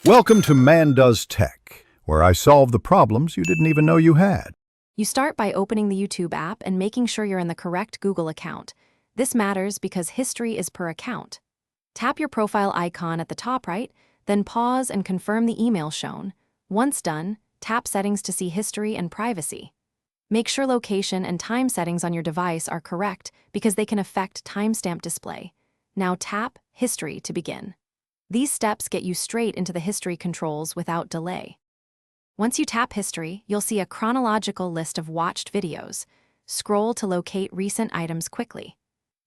Welcome to Man Does Tech, where I solve the problems you didn't even know you had. You start by opening the YouTube app and making sure you're in the correct Google account. This matters because history is per account. Tap your profile icon at the top right, then pause and confirm the email shown. Once done, tap Settings to see history and privacy. Make sure location and time settings on your device are correct because they can affect timestamp display. Now tap History to begin. These steps get you straight into the history controls without delay. Once you tap History, you'll see a chronological list of watched videos. Scroll to locate recent items quickly.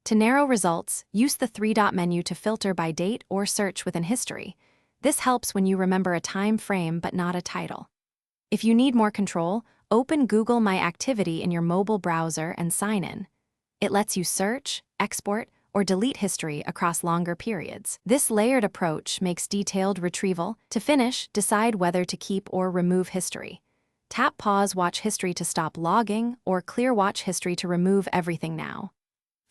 To narrow results, use the three-dot menu to filter by date or search within History. This helps when you remember a time frame but not a title. If you need more control, open Google My Activity in your mobile browser and sign in. It lets you search, export, or delete history across longer periods. This layered approach makes detailed retrieval. To finish, decide whether to keep or remove history. Tap Pause Watch History to stop logging, or Clear Watch History to remove everything now.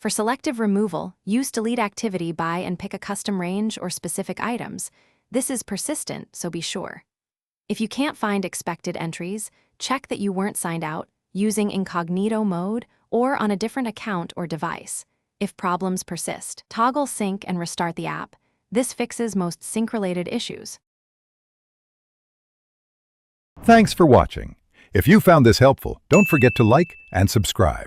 For selective removal, use Delete Activity by and pick a custom range or specific items. This is persistent, so be sure. If you can't find expected entries, check that you weren't signed out using incognito mode or on a different account or device. If problems persist, toggle sync and restart the app. This fixes most sync-related issues. Thanks for watching. If you found this helpful, don't forget to like and subscribe.